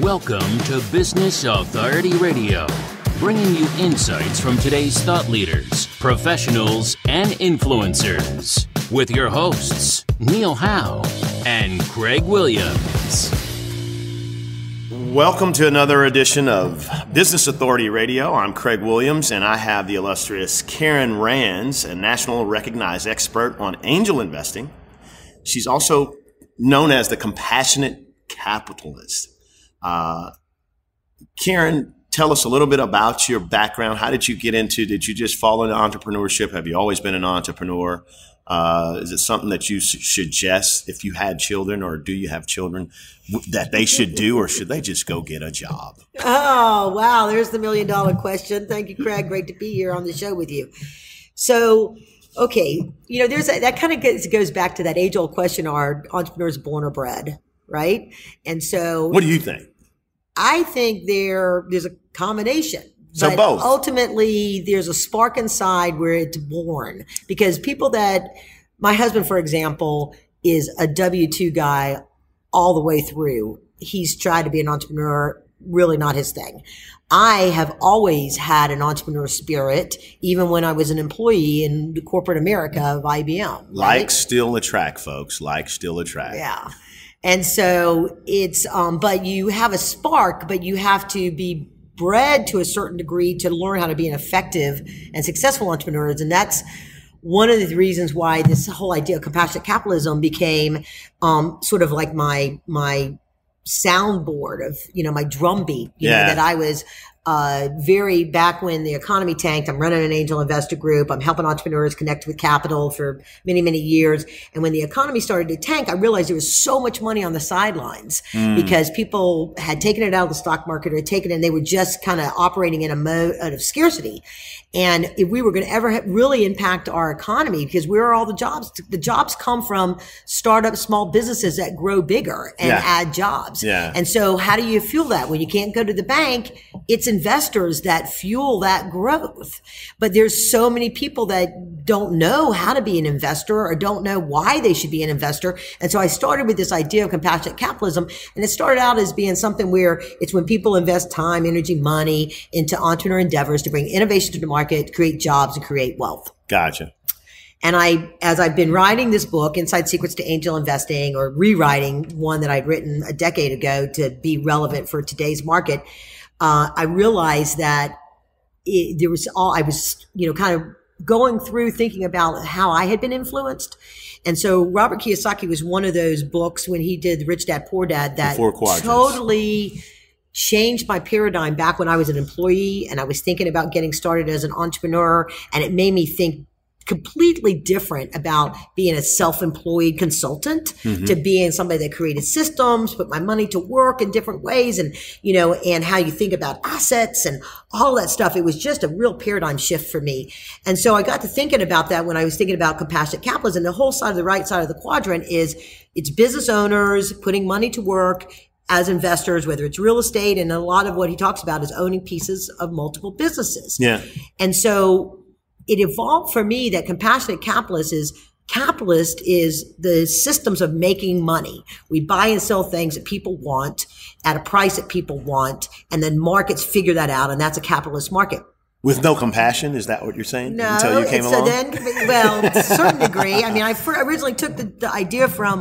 Welcome to Business Authority Radio, bringing you insights from today's thought leaders, professionals, and influencers. With your hosts, Neil Howe and Craig Williams. Welcome to another edition of Business Authority Radio. I'm Craig Williams, and I have the illustrious Karen Rands, a national recognized expert on angel investing. She's also known as the compassionate capitalist. Karen, tell us a little bit about your background. How did you get into, did you just fall into entrepreneurship? Have you always been an entrepreneur? Is it something that you suggest if you had children, or do you have children, that they should do, or should they just go get a job? Oh, wow. There's the $1 million question. Thank you, Craig. Great to be here on the show with you. So, okay, that kind of goes back to that age-old question: are entrepreneurs born or bred, right? And so, what do you think? I think there's a combination. So but both. Ultimately, there's a spark inside where it's born, because my husband, for example, is a W-2 guy all the way through. He's tried to be an entrepreneur, really not his thing. I have always had an entrepreneur spirit, even when I was an employee in the corporate America of IBM. Right? Like still attract, folks. Like still attract. Yeah. And so it's, but you have a spark, but you have to be bred to a certain degree to learn how to be an effective and successful entrepreneur. And that's one of the reasons why this whole idea of compassionate capitalism became sort of like my soundboard of, my drumbeat, that I was very back when the economy tanked. I'm running an angel investor group. I'm helping entrepreneurs connect with capital for many, many years. And when the economy started to tank, I realized there was so much money on the sidelines because people had taken it out of the stock market or taken it, and they were just kind of operating in a mode of scarcity. And if we were going to ever really impact our economy, because where are all the jobs come from startup small businesses that grow bigger and add jobs. Yeah. And so how do you fuel that? When you can't go to the bank, it's investors that fuel that growth. But there's so many people that don't know how to be an investor or don't know why they should be an investor. And so I started with this idea of compassionate capitalism, and it started out as being something where it's when people invest time, energy, money into entrepreneur endeavors to bring innovation to the market, create jobs, and create wealth. Gotcha. And as I've been writing this book, Inside Secrets to Angel Investing, or rewriting one that I'd written a decade ago to be relevant for today's market, I realized that I was kind of going through thinking about how I had been influenced. And so Robert Kiyosaki was one of those books when he did Rich Dad, Poor Dad that totally changed my paradigm back when I was an employee and I was thinking about getting started as an entrepreneur. And it made me think completely different about being a self-employed consultant to being somebody that created systems, put my money to work in different ways, and, and how you think about assets and all that stuff. It was just a real paradigm shift for me. And so I got to thinking about that when I was thinking about compassionate capitalism. The whole side of the right side of the quadrant it's business owners putting money to work as investors, whether it's real estate, and a lot of what he talks about is owning pieces of multiple businesses. Yeah. And so it evolved for me that compassionate capitalist is the systems of making money. We buy and sell things that people want at a price that people want, and then markets figure that out, and that's a capitalist market. With no compassion, is that what you're saying? No. Until you came along? To a certain degree. I mean, I originally took the idea from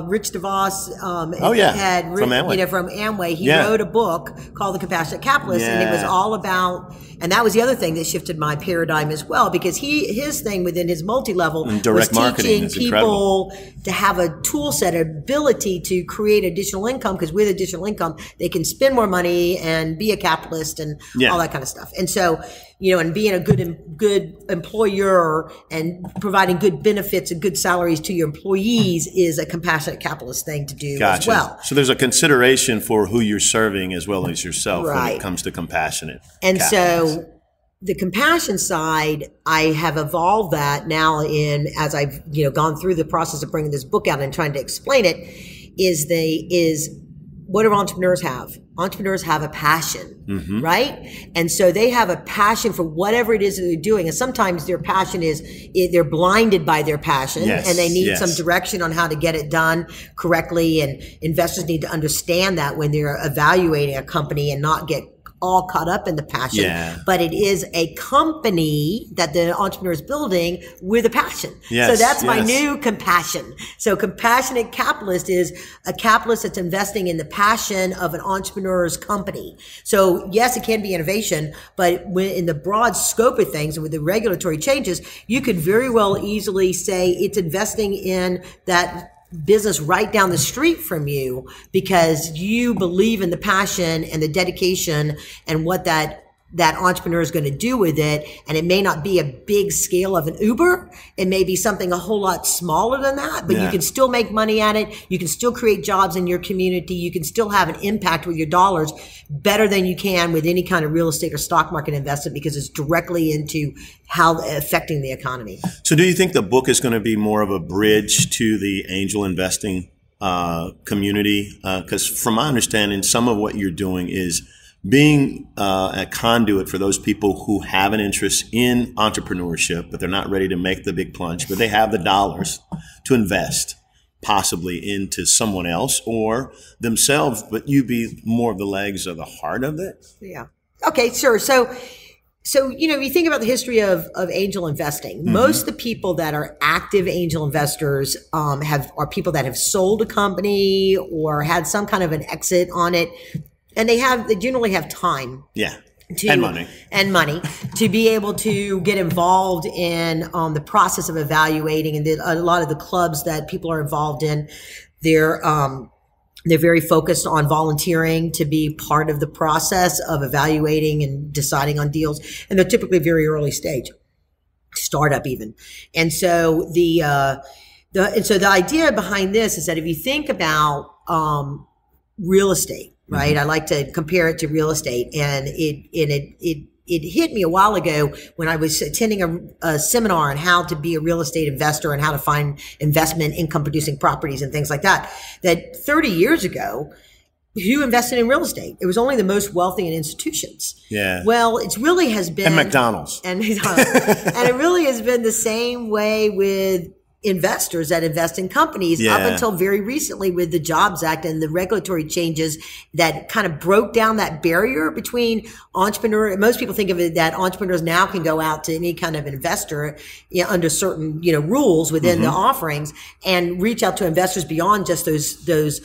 Rich DeVos. From Amway. From Amway. He wrote a book called The Compassionate Capitalist, and it was all about, and that was the other thing that shifted my paradigm as well, because his thing within his multi-level was teaching people to have a tool set, ability to create additional income, because with additional income, they can spend more money and be a capitalist and all that kind of stuff. And so, and being a good employer and providing good benefits and good salaries to your employees is a compassionate capitalist thing to do as well. So there's a consideration for who you're serving as well as yourself when it comes to compassionate. And so the compassion side, I have evolved that now as I've, gone through the process of bringing this book out and trying to explain it, is what do entrepreneurs have? Entrepreneurs have a passion, right? And so they have a passion for whatever it is that they're doing. And sometimes their passion is, they're blinded by their passion and they need some direction on how to get it done correctly. And investors need to understand that when they're evaluating a company and not get all caught up in the passion, but it is a company that the entrepreneur is building with a passion. So that's my new compassion. So compassionate capitalist is a capitalist that's investing in the passion of an entrepreneur's company. So yes, it can be innovation, but in the broad scope of things and with the regulatory changes, you could very well easily say it's investing in that business right down the street from you because you believe in the passion and the dedication and what that entrepreneur is going to do with it. And it may not be a big scale of an Uber. It may be something a whole lot smaller than that, but you can still make money at it. You can still create jobs in your community. You can still have an impact with your dollars better than you can with any kind of real estate or stock market investment because it's directly into how affecting the economy. So do you think the book is going to be more of a bridge to the angel investing community? Because from my understanding, some of what you're doing is being a conduit for those people who have an interest in entrepreneurship, but they're not ready to make the big plunge, but they have the dollars to invest possibly into someone else or themselves, but you be more of the legs or the heart of it? Yeah. Okay, sure. So, you think about the history of angel investing. Most of the people that are active angel investors are people that have sold a company or had some kind of an exit on it. And they generally have time. And money to be able to get involved in the process of evaluating. And a lot of the clubs that people are involved in, they're very focused on volunteering to be part of the process of evaluating and deciding on deals. And they're typically very early stage, startup even. And so the idea behind this is that if you think about real estate, right? I like to compare it to real estate, and it hit me a while ago when I was attending a seminar on how to be a real estate investor and how to find investment income producing properties and things like that. That 30 years ago, who invested in real estate? It was only the most wealthy and institutions. Well, it really has been and McDonald's, and it really has been the same way with investors that invest in companies up until very recently with the Jobs Act and the regulatory changes that kind of broke down that barrier between entrepreneur. Most people think of it that entrepreneurs now can go out to any kind of investor under certain, rules within the offerings and reach out to investors beyond just those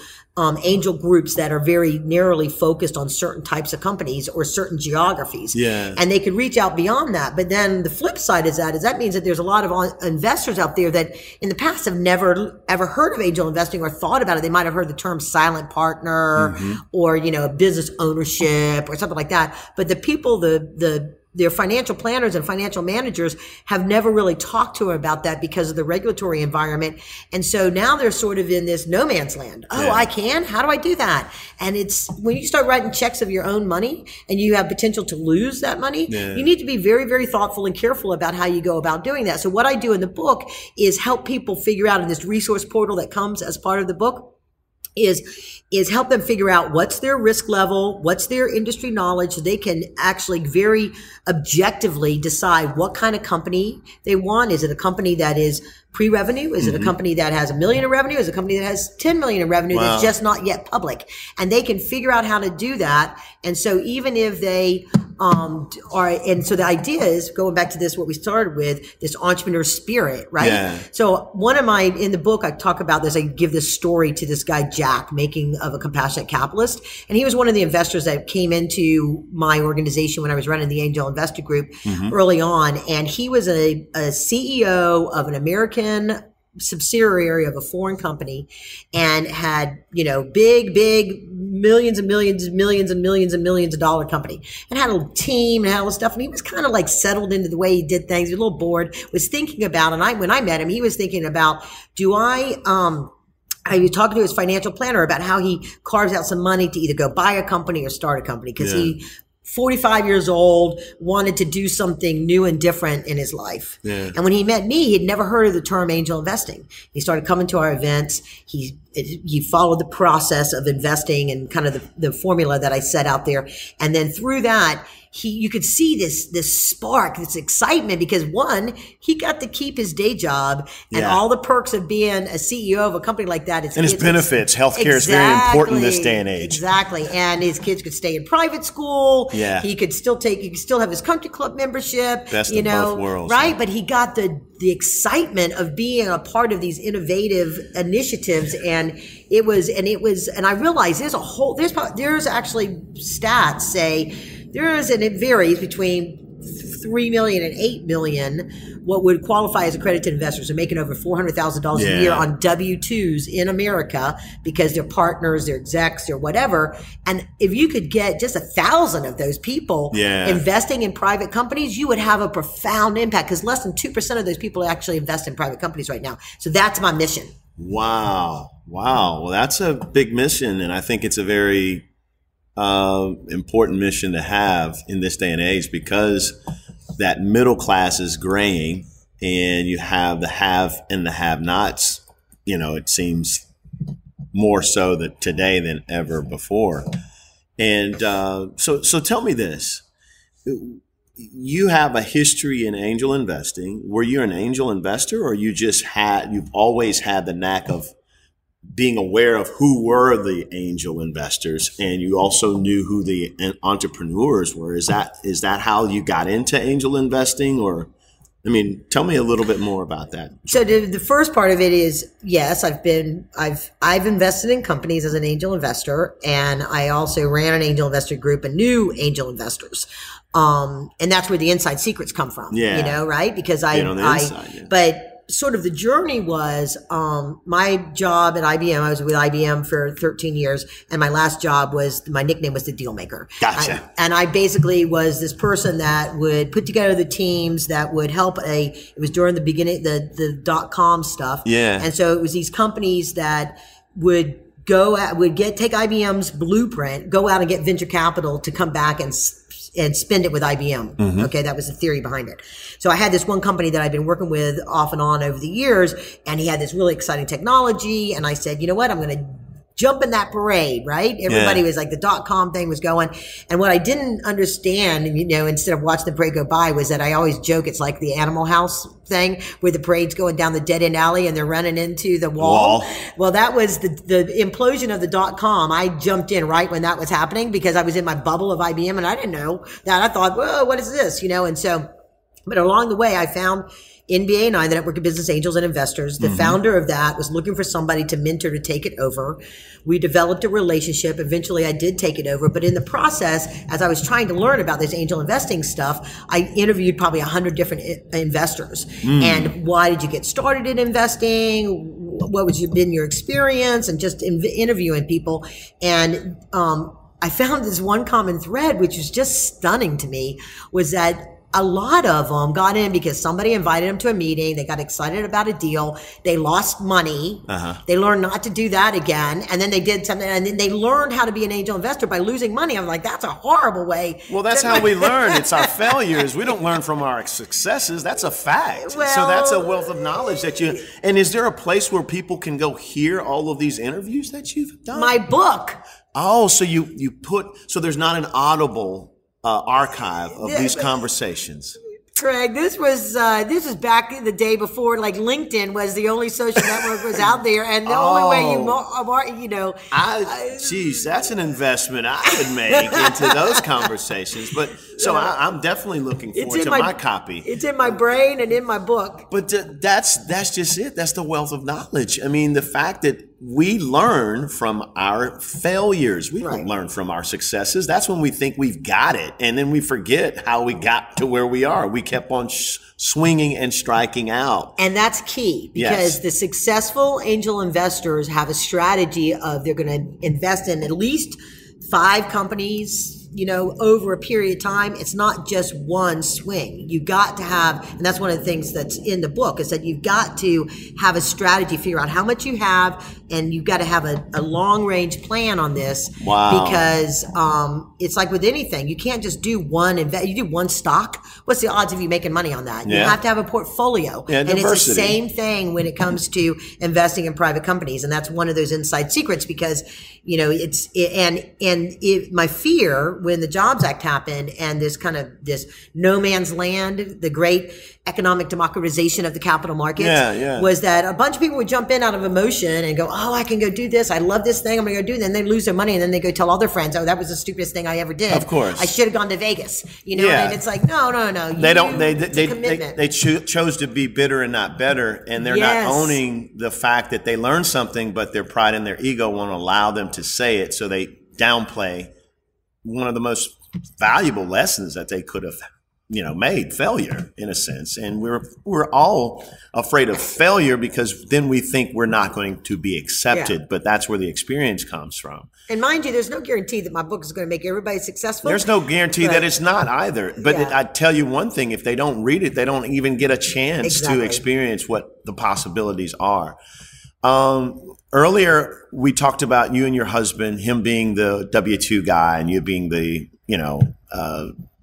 angel groups that are very narrowly focused on certain types of companies or certain geographies. And they could reach out beyond that. But then the flip side is that means that there's a lot of investors out there that in the past have never ever heard of angel investing or thought about it. They might have heard the term silent partner or, business ownership or something like that. But the people, their financial planners and financial managers have never really talked to them about that because of the regulatory environment. And so now they're sort of in this no man's land. Oh, I can? How do I do that? And it's when you start writing checks of your own money and you have potential to lose that money, you need to be very, very thoughtful and careful about how you go about doing that. So what I do in the book is help people figure out in this resource portal that comes as part of the book is help them figure out what's their risk level, what's their industry knowledge, so they can actually very objectively decide what kind of company they want. Is it a company that is pre-revenue? Is it a company that has $1 million in revenue? Is it a company that has 10 million in revenue that's just not yet public? And they can figure out how to do that. And so even if they and so the idea is going back to this, what we started with, this entrepreneur spirit, right? So in the book, I talk about this. I give this story to this guy, Jack, making of a compassionate capitalist. And he was one of the investors that came into my organization when I was running the Angel Investor Group early on. And he was a CEO of an American subsidiary of a foreign company and had, big millions and millions and millions and millions and millions of dollar company and had a team and had all this stuff. And he was kind of like settled into the way he did things. He was a little bored, was thinking about, and when I met him, he was thinking about, I was talking to his financial planner about how he carves out some money to either go buy a company or start a company because he 45 years old, wanted to do something new and different in his life. And when he met me, he'd never heard of the term angel investing. He started coming to our events. He you follow the process of investing and kind of the formula that I set out there. And then through that, you could see this spark, this excitement, because one, he got to keep his day job and all the perks of being a CEO of a company like that. And his benefits. Healthcare is very important in this day and age. Exactly. And his kids could stay in private school. Yeah. He could still have his country club membership. Best of both worlds. Right. Huh? But he got the excitement of being a part of these innovative initiatives. And I realized there's actually stats say, and it varies between 3 million and 8 million, what would qualify as accredited investors are making over $400,000 a year on W-2s in America because they're partners, they're execs, or whatever. And if you could get just 1,000 of those people investing in private companies, you would have a profound impact, because less than 2% of those people actually invest in private companies right now. So that's my mission. Wow. Well, that's a big mission. And I think it's a very important mission to have in this day and age, because that middle class is graying and you have the have and the have-nots. It seems more so that today than ever before. And so tell me this. You have a history in angel investing. Were you an angel investor, or you've always had the knack of being aware of who were the angel investors, and you also knew who the entrepreneurs were? Is that how you got into angel investing? Or, tell me a little bit more about that. So the first part of it is, yes, I've invested in companies as an angel investor, and I also ran an angel investor group and knew angel investors. And that's where the inside secrets come from, right? Because but sort of the journey was, my job at IBM, I was with IBM for 13 years, and my last job my nickname was the deal maker. Gotcha. And I basically was this person that would put together the teams that would help it was during the beginning, the .com stuff. Yeah. And so it was these companies that would take IBM's blueprint, go out and get venture capital to come back and spend it with IBM. Mm-hmm. Okay. That was the theory behind it. So I had this one company that I've been working with off and on over the years, and he had this really exciting technology. And I said, you know what? I'm going to jump in that parade, right? Everybody was like, the .com thing was going. And what I didn't understand, instead of watching the parade go by, was that I always joke it's like the Animal House thing where the parade's going down the dead end alley and they're running into the wall. Well, that was the implosion of the .com. I jumped in right when that was happening because I was in my bubble of IBM and I didn't know that. I thought, whoa, what is this? And so, but along the way, I found NBA and I, the Network of Business Angels and Investors. The founder of that was looking for somebody to mentor to take it over. We developed a relationship. Eventually, I did take it over. But in the process, as I was trying to learn about this angel investing stuff, I interviewed probably 100 different investors. And why did you get started in investing? What was been your experience? And just interviewing people. And I found this one common thread, which was just stunning to me, was that a lot of them got in because somebody invited them to a meeting. They got excited about a deal. They lost money. They learned not to do that again. And then they did something, and then they learned how to be an angel investor by losing money. I'm like, that's a horrible way. Well, that's how we learn. It's our failures. We don't learn from our successes. That's a fact. So that's a wealth of knowledge and is there a place where people can go hear all of these interviews that you've done? My book. Oh, so so there's not an Audible archive of these conversations. Craig, this was back in the day before, like, LinkedIn was the only social network was out there, and the only way geez, that's an investment I would make into those conversations. But so I'm definitely looking forward to my copy. It's in my brain and in my book. But that's just it. That's the wealth of knowledge. I mean, the fact that we learn from our failures. We don't learn from our successes. That's when we think we've got it. And then we forget how we got to where we are. We kept on swinging and striking out. And that's key, because the successful angel investors have a strategy of they're going to invest in at least 5 companies, over a period of time. It's not just one swing. You got to have, and that's one of the things that's in the book, is that you've got to have a strategy, figure out how much you have, and you've got to have a long range plan on this. Wow. Because it's like with anything, you can't just do one you do one stock. What's the odds of you making money on that? You have to have a portfolio. Yeah, and diversity. it's the same thing when it comes to investing in private companies, and that's one of those inside secrets because my fear when the Jobs Act happened and this kind of this no man's land, the great economic democratization of the capital markets, was that a bunch of people would jump in out of emotion and go, oh, I can go do this. I love this thing. I'm going to go do it. And then they lose their money. And then they go tell all their friends, oh, that was the stupidest thing I ever did. Of course. I should have gone to Vegas. And it's like, no. They chose to be bitter and not better. And they're not owning the fact that they learned something, but their pride and their ego won't allow them to say it. So they downplay one of the most valuable lessons that they could have made, failure in a sense. And we're all afraid of failure because then we think we're not going to be accepted, but that's where the experience comes from. And mind you, there's no guarantee that my book is going to make everybody successful. There's no guarantee that it's not either. But I tell you one thing, if they don't read it, they don't even get a chance to experience what the possibilities are. Earlier, we talked about you and your husband, him being the W-2 guy and you being the,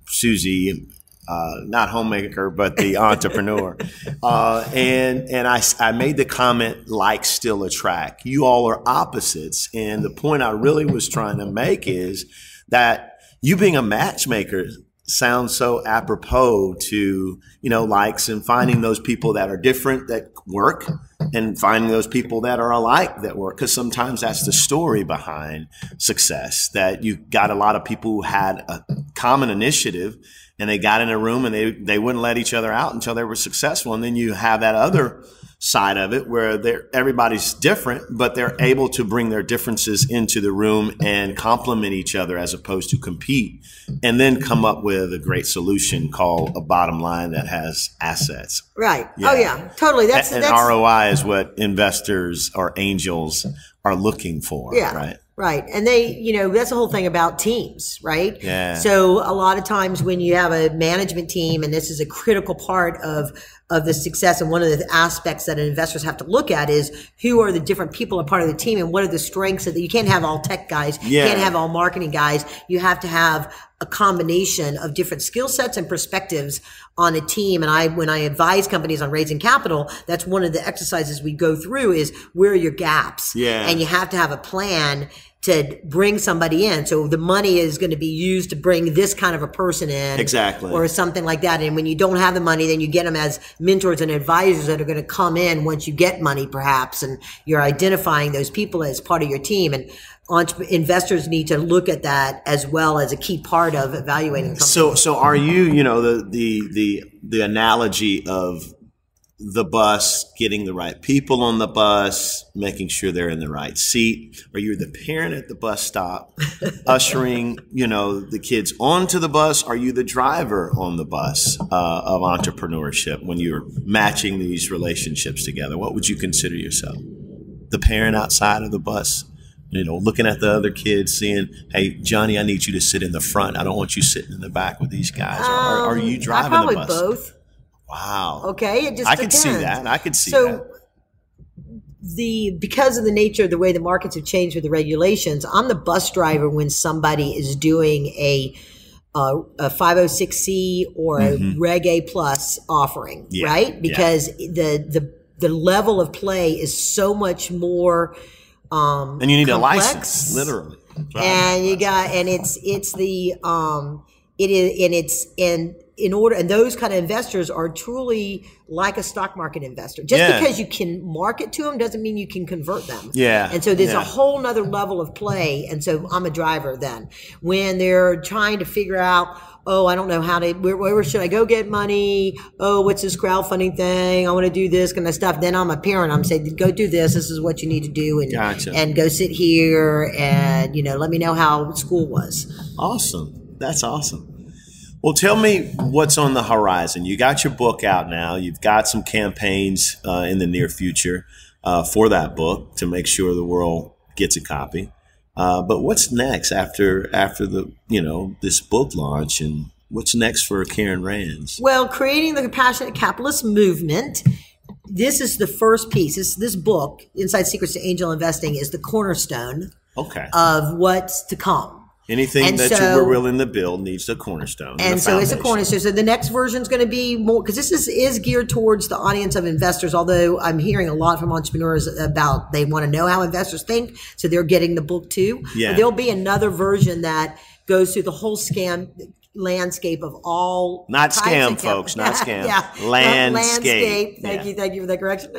Susie, not homemaker, but the entrepreneur. And I made the comment, like still attract. You all are opposites. And the point I really was trying to make is that you being a matchmaker sounds so apropos to, likes and finding those people that are different that work and finding those people that are alike that work. Because sometimes that's the story behind success, that you got a lot of people who had a common initiative and they got in a room and they wouldn't let each other out until they were successful. And then you have that other side of it where everybody's different, but they're able to bring their differences into the room and complement each other as opposed to compete, and then come up with a great solution called a bottom line that has assets. Right. Yeah. Oh yeah, totally. That's ROI is what investors or angels are looking for. Yeah. Right. Right. And that's the whole thing about teams, right? Yeah. So a lot of times when you have a management team, and this is a critical part of the success, and one of the aspects that investors have to look at is who are the different people a part of the team and what are the strengths of you can't have all tech guys. You can't have all marketing guys. You have to have a combination of different skill sets and perspectives on a team. And when I advise companies on raising capital, that's one of the exercises we go through is where are your gaps? Yeah. And you have to have a plan to bring somebody in. So the money is going to be used to bring this kind of a person in. Exactly. Or something like that. And when you don't have the money, then you get them as mentors and advisors that are going to come in once you get money, perhaps. And you're identifying those people as part of your team. And investors need to look at that as well as a key part of evaluating companies. So are you, the analogy of the bus, getting the right people on the bus, making sure they're in the right seat? Or you're the parent at the bus stop, ushering, the kids onto the bus? Are you the driver on the bus of entrepreneurship when you're matching these relationships together? What would you consider yourself? The parent outside of the bus, looking at the other kids, saying, hey, Johnny, I need you to sit in the front. I don't want you sitting in the back with these guys. Or are you driving the bus? Probably both. Wow. Okay, it just I depends. could see that. I could see that. Because of the nature of the way the markets have changed with the regulations, I'm the bus driver when somebody is doing a 506C or a Reg A plus offering, right? Because the level of play is so much more and you need complex. a license, literally. And you got, and in order, and those kind of investors are truly like a stock market investor. Just because you can market to them doesn't mean you can convert them. Yeah. And so there's a whole nother level of play. And so I'm a driver then. When they're trying to figure out, oh, I don't know how to, where should I go get money? Oh, what's this crowdfunding thing? I want to do this kind of stuff. Then I'm a parent. I'm saying, go do this. This is what you need to do. And, and go sit here and, let me know how school was. Awesome. That's awesome. Well, tell me what's on the horizon. You got your book out now. You've got some campaigns in the near future for that book to make sure the world gets a copy. But what's next after the this book launch, and what's next for Karen Rands? Well, creating the compassionate capitalist movement this is the first piece. This book, Inside Secrets to Angel Investing, is the cornerstone of what's to come. Anything that you were willing to build needs a cornerstone. And so it's a cornerstone. So the next version is going to be more, because this is geared towards the audience of investors, although I'm hearing a lot from entrepreneurs about they want to know how investors think. So they're getting the book too. Yeah. But there'll be another version that goes through the whole landscape of all not scam, folks, not scam. Landscape. Thank you for that correction.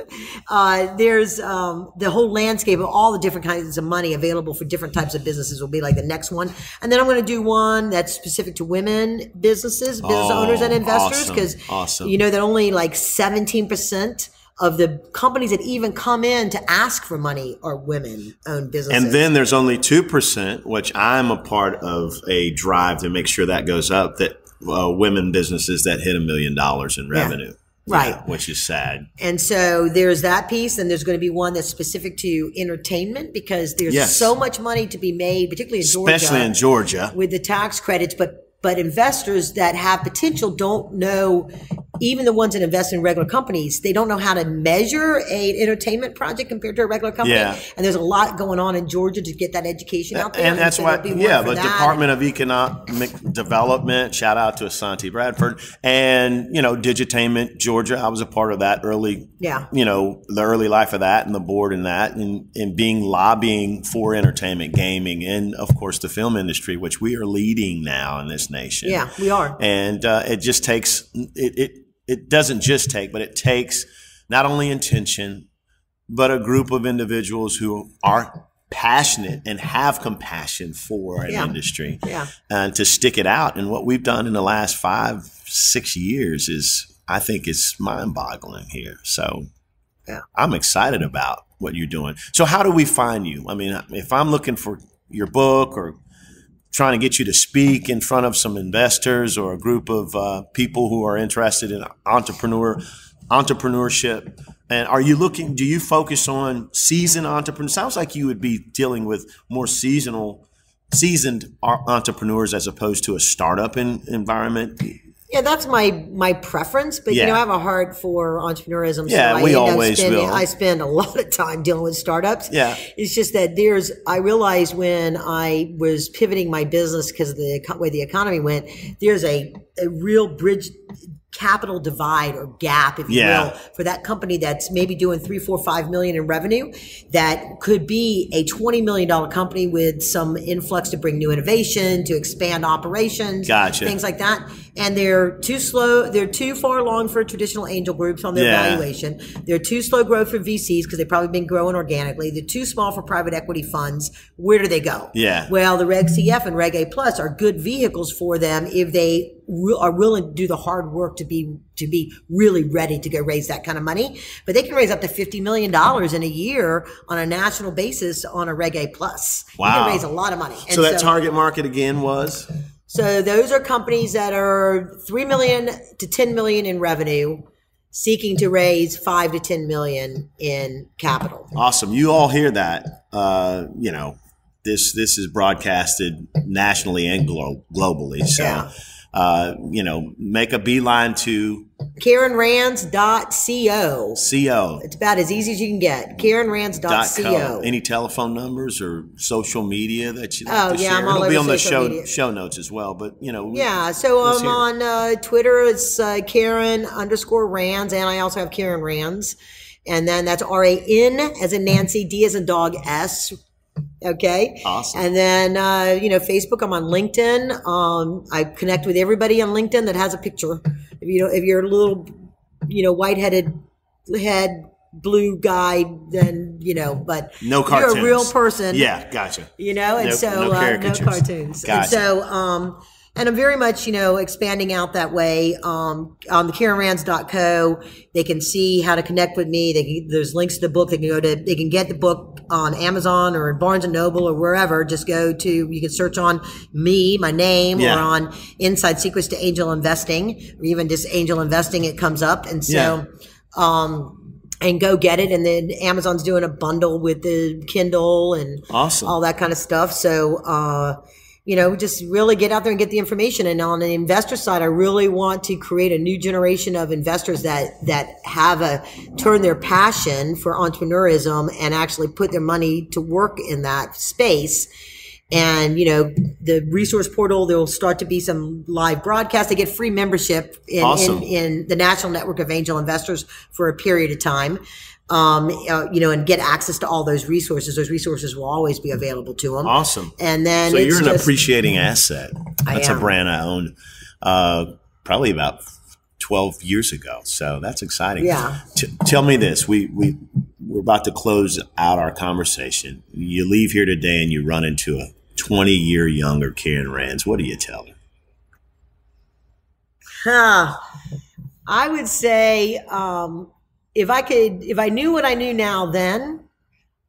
There's the whole landscape of all the different kinds of money available for different types of businesses will be like the next one. And then I'm going to do one that's specific to women business owners and investors, because you know that only like 17% of the companies that even come in to ask for money are women-owned businesses. And then there's only 2%, which I'm a part of a drive to make sure that goes up, that women businesses that hit $1 million in revenue. Right. Which is sad. And so there's that piece. And there's going to be one that's specific to entertainment, because there's so much money to be made, particularly in Georgia. Especially in Georgia. With the tax credits. But investors that have potential don't know, even the ones that invest in regular companies, they don't know how to measure an entertainment project compared to a regular company. Yeah. And there's a lot going on in Georgia to get that education out there. And that's why, the Department of Economic Development, shout out to Asante Bradford, and, Digitainment Georgia. I was a part of that early, the early life of that and the board in that, and lobbying for entertainment, gaming, and of course the film industry, which we are leading now in this nation. Yeah, we are. And it just takes it doesn't just take, but it takes not only intention, but a group of individuals who are passionate and have compassion for an industry, and to stick it out. And what we've done in the last 5-6 years is, I think, is mind-boggling here. So I'm excited about what you're doing. So how do we find you? I mean, if I'm looking for your book or trying to get you to speak in front of some investors or a group of people who are interested in entrepreneurship, and do you focus on seasoned entrepreneurs? Sounds like you would be dealing with more seasoned entrepreneurs as opposed to a startup environment. Yeah, that's my preference, but I have a heart for entrepreneurism. Yeah, so we always will. I spend a lot of time dealing with startups. Yeah, it's just that I realized when I was pivoting my business because of the way the economy went, there's a real bridge capital divide or gap, if you will, for that company that's maybe doing 3, 4, 5 million in revenue, that could be a $20 million company with some influx to bring new innovation, to expand operations, things like that. And they're too slow. They're too far along for traditional angel groups on their valuation. They're too slow growth for VCs because they've probably been growing organically. They're too small for private equity funds. Where do they go? Yeah. Well, the Reg CF and Reg A Plus are good vehicles for them if they are willing to do the hard work to be really ready to go raise that kind of money. But they can raise up to $50 million in a year on a national basis on a Reg A Plus. Wow. You can raise a lot of money. So that target market again was? So those are companies that are 3 million to 10 million in revenue, seeking to raise 5 to 10 million in capital. Awesome. You all hear that. This is broadcasted nationally and globally. So, make a beeline to KarenRands.co. It's about as easy as you can get. KarenRands.co. Any telephone numbers or social media that you'd like to share? I'm all It'll be on the show notes as well. But so I'm on Twitter. It's Karen_Rands, and I also have Karen Rands, and then that's RAN as in Nancy, D as in dog, S. Okay. Awesome. And then, Facebook, I'm on LinkedIn. I connect with everybody on LinkedIn that has a picture. If you're a little, white-headed head, blue guy, then, but no cartoons. You're a real person. Yeah. Gotcha. No cartoons. Gotcha. And so, and I'm very much, expanding out that way. On the KarenRands.co, they can see how to connect with me. There's links to the book. They can get the book on Amazon or Barnes & Noble or wherever. Just you can search on me, my name, or on Inside Secrets to Angel Investing, or even just Angel Investing, it comes up. And so, and go get it. And then Amazon's doing a bundle with the Kindle and awesome. all that kind of stuff. So, just really get out there and get the information. And on the investor side, I really want to create a new generation of investors that have turn their passion for entrepreneurism and actually put their money to work in that space. And, the resource portal, there will start to be some live broadcasts. They get free membership in the National Network of Angel Investors for a period of time. And get access to all those resources. Those resources will always be available to them. Awesome. And then so you're an appreciating asset. That's a brand I owned probably about 12 years ago. So that's exciting. Yeah. Tell me this. We're about to close out our conversation. You leave here today and you run into a 20-year younger Karen Rands. What do you tell her? I would say, if I knew what I knew now then,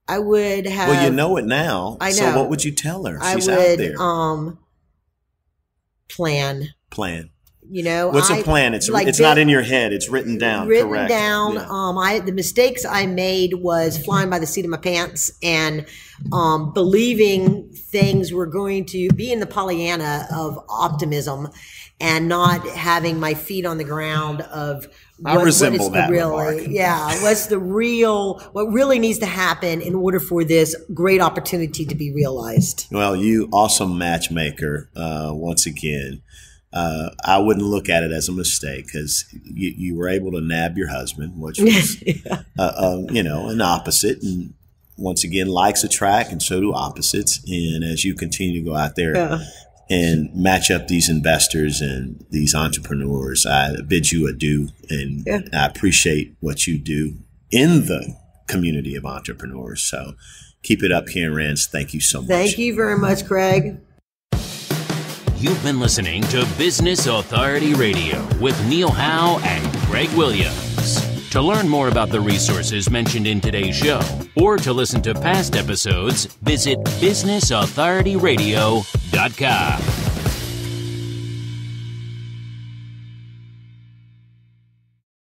I would have. Well, you know it now. I know. So what would you tell her? She's out there. Plan. What's a plan? It's not in your head. It's written down. Correct. Yeah. The mistakes I made was flying by the seat of my pants and believing things were going to be in the Pollyanna of optimism and not having my feet on the ground of what really needs to happen in order for this great opportunity to be realized. Well, you awesome matchmaker. Once again, I wouldn't look at it as a mistake because you were able to nab your husband, which was, an opposite. And once again, likes attract and so do opposites. And as you continue to go out there and match up these investors and these entrepreneurs, I bid you adieu. And I appreciate what you do in the community of entrepreneurs. So keep it up, Karen Rands. Thank you so much. Thank you very much, Craig. You've been listening to Business Authority Radio with Neil Howe and Greg Williams. To learn more about the resources mentioned in today's show or to listen to past episodes, visit businessauthorityradio.com.